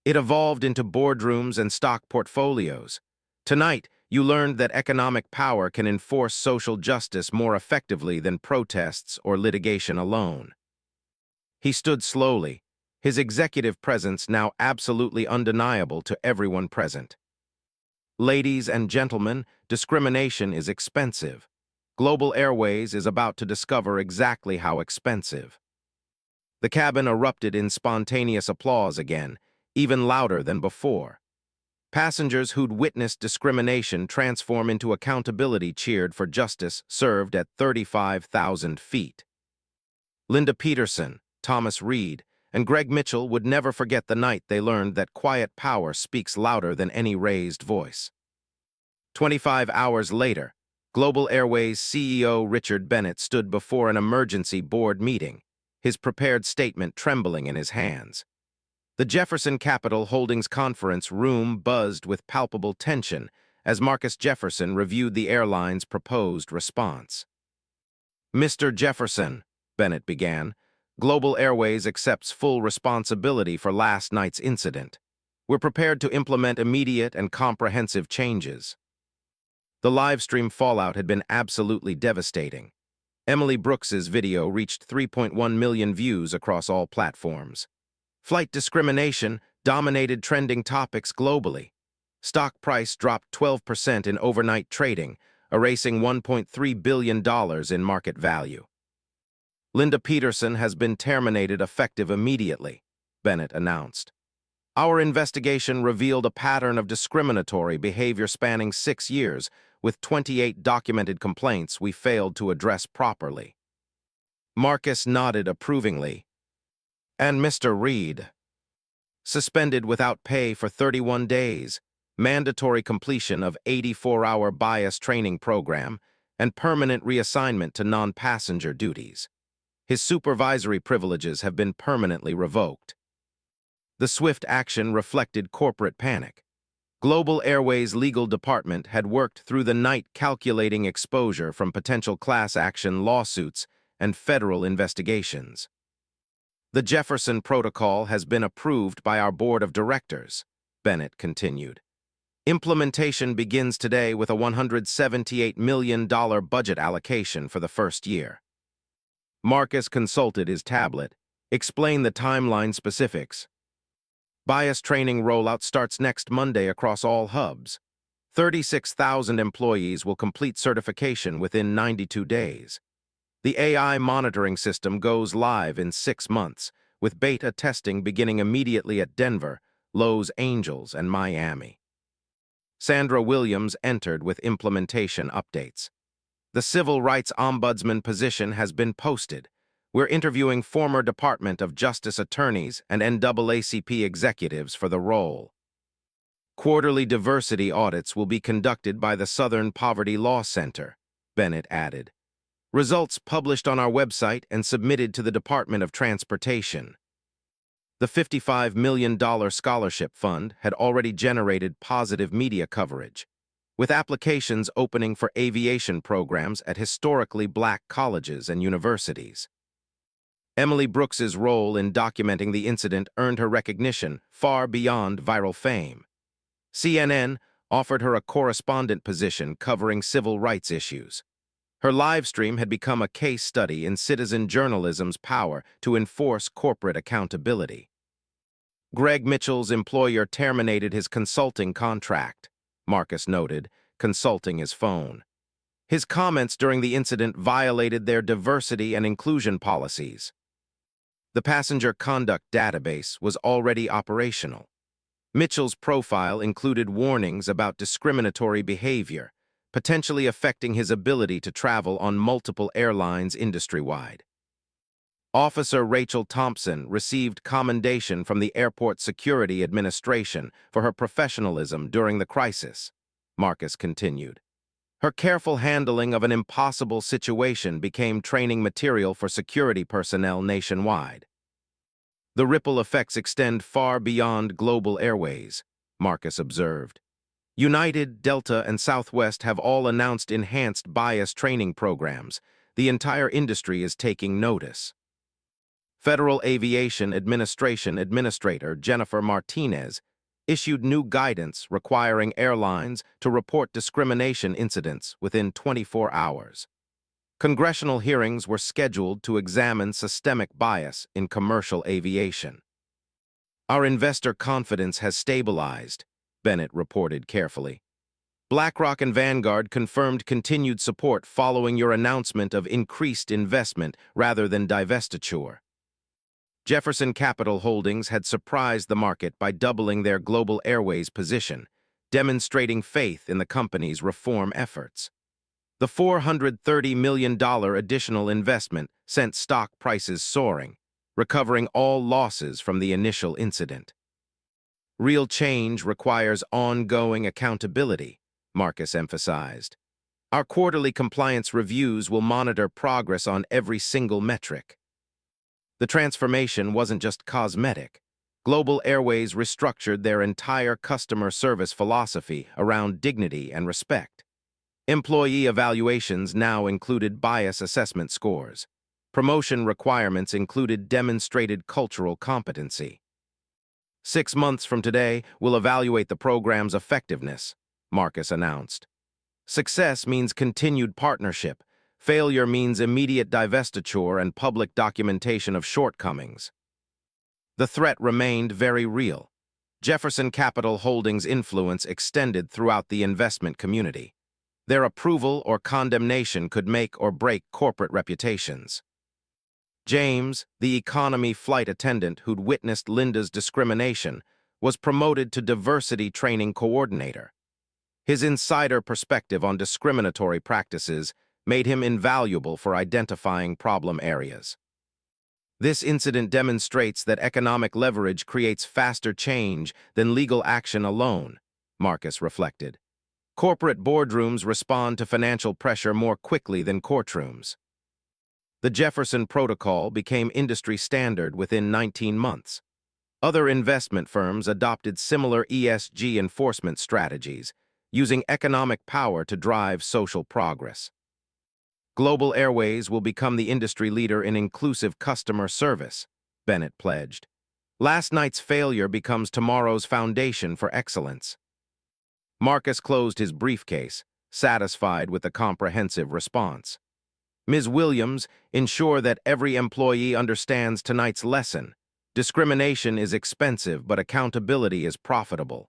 It evolved into boardrooms and stock portfolios. Tonight, you learned that economic power can enforce social justice more effectively than protests or litigation alone. He stood slowly, his executive presence now absolutely undeniable to everyone present. Ladies and gentlemen, discrimination is expensive. Global Airways is about to discover exactly how expensive. The cabin erupted in spontaneous applause again, even louder than before. Passengers who'd witnessed discrimination transform into accountability cheered for justice served at 35,000 feet. Linda Peterson, Thomas Reed, and Greg Mitchell would never forget the night they learned that quiet power speaks louder than any raised voice. 25 hours later, Global Airways CEO Richard Bennett stood before an emergency board meeting, his prepared statement trembling in his hands. The Jefferson Capital Holdings conference room buzzed with palpable tension as Marcus Jefferson reviewed the airline's proposed response. Mr. Jefferson, Bennett began, Global Airways accepts full responsibility for last night's incident. We're prepared to implement immediate and comprehensive changes. The livestream fallout had been absolutely devastating. Emily Brooks's video reached 3.1 million views across all platforms. Flight discrimination dominated trending topics globally. Stock price dropped 12% in overnight trading, erasing $1.3 billion in market value. Linda Peterson has been terminated effective immediately, Bennett announced. Our investigation revealed a pattern of discriminatory behavior spanning 6 years, with 28 documented complaints we failed to address properly. Marcus nodded approvingly. And Mr. Reed, suspended without pay for 31 days, mandatory completion of 84-hour bias training program, and permanent reassignment to non-passenger duties. His supervisory privileges have been permanently revoked. The swift action reflected corporate panic. Global Airways' legal department had worked through the night calculating exposure from potential class action lawsuits and federal investigations. The Jefferson Protocol has been approved by our board of directors, Bennett continued. Implementation begins today with a $178 million budget allocation for the first year. Marcus consulted his tablet, explained the timeline specifics. Bias training rollout starts next Monday across all hubs. 36,000 employees will complete certification within 92 days. The AI monitoring system goes live in 6 months, with beta testing beginning immediately at Denver, Los Angeles, and Miami. Sandra Williams entered with implementation updates. The Civil Rights Ombudsman position has been posted. We're interviewing former Department of Justice attorneys and NAACP executives for the role. Quarterly diversity audits will be conducted by the Southern Poverty Law Center, Bennett added. Results published on our website and submitted to the Department of Transportation. The $55 million scholarship fund had already generated positive media coverage, with applications opening for aviation programs at historically black colleges and universities. Emily Brooks's role in documenting the incident earned her recognition far beyond viral fame. CNN offered her a correspondent position covering civil rights issues. Her live stream had become a case study in citizen journalism's power to enforce corporate accountability. Greg Mitchell's employer terminated his consulting contract, Marcus noted, consulting his phone. His comments during the incident violated their diversity and inclusion policies. The passenger conduct database was already operational. Mitchell's profile included warnings about discriminatory behavior, potentially affecting his ability to travel on multiple airlines industry-wide. Officer Rachel Thompson received commendation from the Airport Security Administration for her professionalism during the crisis, Marcus continued. Her careful handling of an impossible situation became training material for security personnel nationwide. The ripple effects extend far beyond global airways, Marcus observed. United, Delta, and Southwest have all announced enhanced bias training programs. The entire industry is taking notice. Federal Aviation Administration Administrator Jennifer Martinez issued new guidance requiring airlines to report discrimination incidents within 24 hours. Congressional hearings were scheduled to examine systemic bias in commercial aviation. Our investor confidence has stabilized, Bennett reported carefully. BlackRock and Vanguard confirmed continued support following your announcement of increased investment rather than divestiture. Jefferson Capital Holdings had surprised the market by doubling their Global Airways position, demonstrating faith in the company's reform efforts. The $430 million additional investment sent stock prices soaring, recovering all losses from the initial incident. Real change requires ongoing accountability, Marcus emphasized. Our quarterly compliance reviews will monitor progress on every single metric. The transformation wasn't just cosmetic. Global Airways restructured their entire customer service philosophy around dignity and respect. Employee evaluations now included bias assessment scores. Promotion requirements included demonstrated cultural competency. 6 months from today, we'll evaluate the program's effectiveness, Marcus announced. Success means continued partnership. Failure means immediate divestiture and public documentation of shortcomings. The threat remained very real. Jefferson Capital Holdings' influence extended throughout the investment community. Their approval or condemnation could make or break corporate reputations. James, the economy flight attendant who'd witnessed Linda's discrimination, was promoted to diversity training coordinator. His insider perspective on discriminatory practices made him invaluable for identifying problem areas. This incident demonstrates that economic leverage creates faster change than legal action alone, Marcus reflected. Corporate boardrooms respond to financial pressure more quickly than courtrooms. The Jefferson Protocol became industry standard within 19 months. Other investment firms adopted similar ESG enforcement strategies, using economic power to drive social progress. Global Airways will become the industry leader in inclusive customer service, Bennett pledged. Last night's failure becomes tomorrow's foundation for excellence. Marcus closed his briefcase, satisfied with the comprehensive response. Ms. Williams, ensure that every employee understands tonight's lesson. Discrimination is expensive, but accountability is profitable.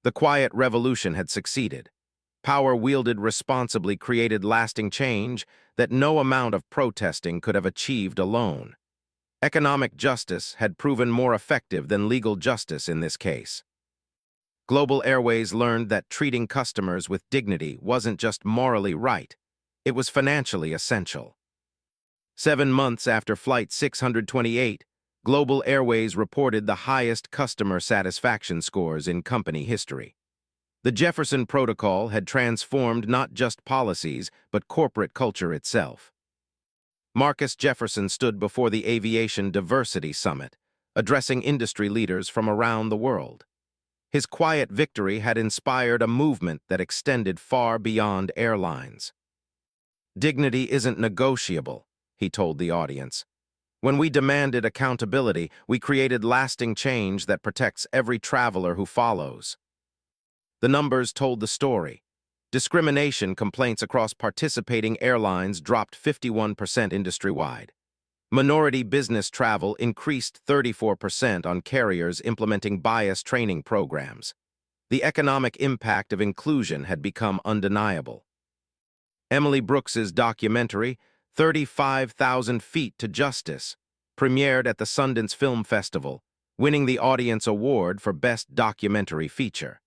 The quiet revolution had succeeded. Power wielded responsibly created lasting change that no amount of protesting could have achieved alone. Economic justice had proven more effective than legal justice in this case. Global Airways learned that treating customers with dignity wasn't just morally right, it was financially essential. 7 months after Flight 628, Global Airways reported the highest customer satisfaction scores in company history. The Jefferson Protocol had transformed not just policies, but corporate culture itself. Marcus Jefferson stood before the Aviation Diversity Summit, addressing industry leaders from around the world. His quiet victory had inspired a movement that extended far beyond airlines. "Dignity isn't negotiable," he told the audience. "When we demanded accountability, we created lasting change that protects every traveler who follows." The numbers told the story. Discrimination complaints across participating airlines dropped 51% industry-wide. Minority business travel increased 34% on carriers implementing bias training programs. The economic impact of inclusion had become undeniable. Emily Brooks's documentary, 35,000 Feet to Justice, premiered at the Sundance Film Festival, winning the Audience Award for Best Documentary Feature.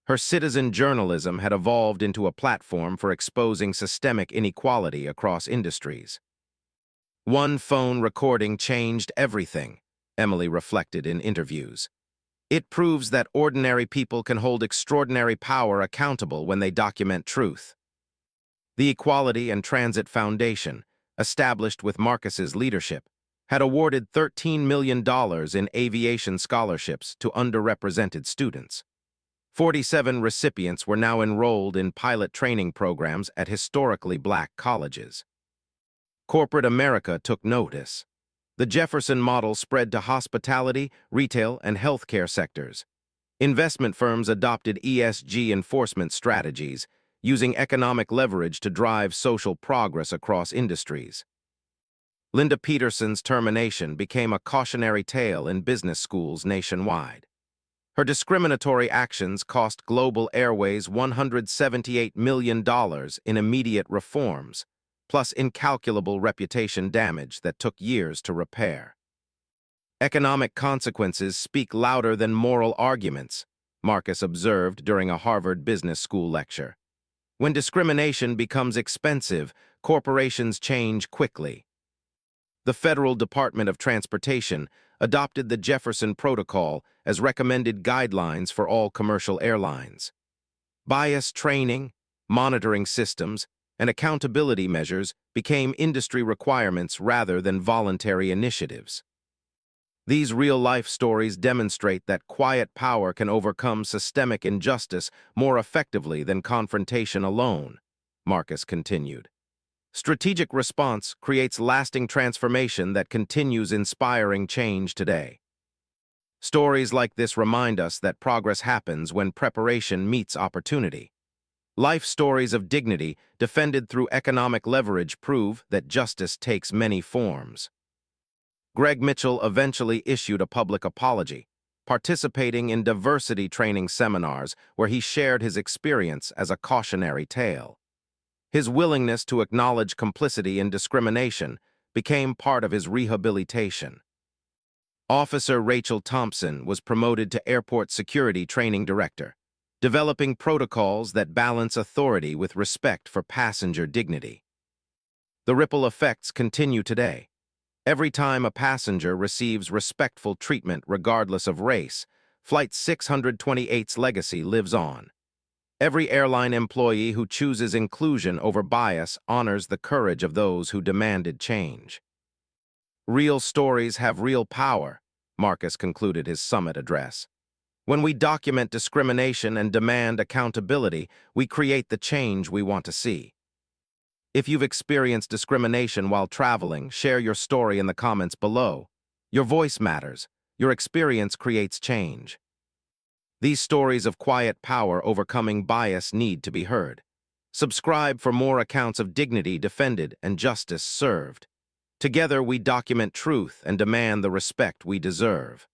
Her citizen journalism had evolved into a platform for exposing systemic inequality across industries. "One phone recording changed everything," Emily reflected in interviews. "It proves that ordinary people can hold extraordinary power accountable when they document truth." The Equality and Transit Foundation, established with Marcus's leadership, had awarded $13 million in aviation scholarships to underrepresented students. 47 recipients were now enrolled in pilot training programs at historically black colleges. Corporate America took notice. The Jefferson model spread to hospitality, retail, and healthcare sectors. Investment firms adopted ESG enforcement strategies, using economic leverage to drive social progress across industries. Linda Peterson's termination became a cautionary tale in business schools nationwide. Her discriminatory actions cost Global Airways $178 million in immediate reforms, plus incalculable reputation damage that took years to repair. "Economic consequences speak louder than moral arguments," Marcus observed during a Harvard Business School lecture. "When discrimination becomes expensive, corporations change quickly." The Federal Department of Transportation adopted the Jefferson Protocol as recommended guidelines for all commercial airlines. Bias training, monitoring systems, and accountability measures became industry requirements rather than voluntary initiatives. These real-life stories demonstrate that quiet power can overcome systemic injustice more effectively than confrontation alone, Marcus continued. Strategic response creates lasting transformation that continues inspiring change today. Stories like this remind us that progress happens when preparation meets opportunity. Life stories of dignity defended through economic leverage prove that justice takes many forms. Greg Mitchell eventually issued a public apology, participating in diversity training seminars where he shared his experience as a cautionary tale. His willingness to acknowledge complicity in discrimination became part of his rehabilitation. Officer Rachel Thompson was promoted to Airport Security Training Director, developing protocols that balance authority with respect for passenger dignity. The ripple effects continue today. Every time a passenger receives respectful treatment regardless of race, Flight 628's legacy lives on. Every airline employee who chooses inclusion over bias honors the courage of those who demanded change. "Real stories have real power," Marcus concluded his summit address. "When we document discrimination and demand accountability, we create the change we want to see." If you've experienced discrimination while traveling, share your story in the comments below. Your voice matters. Your experience creates change. These stories of quiet power overcoming bias need to be heard. Subscribe for more accounts of dignity defended and justice served. Together we document truth and demand the respect we deserve.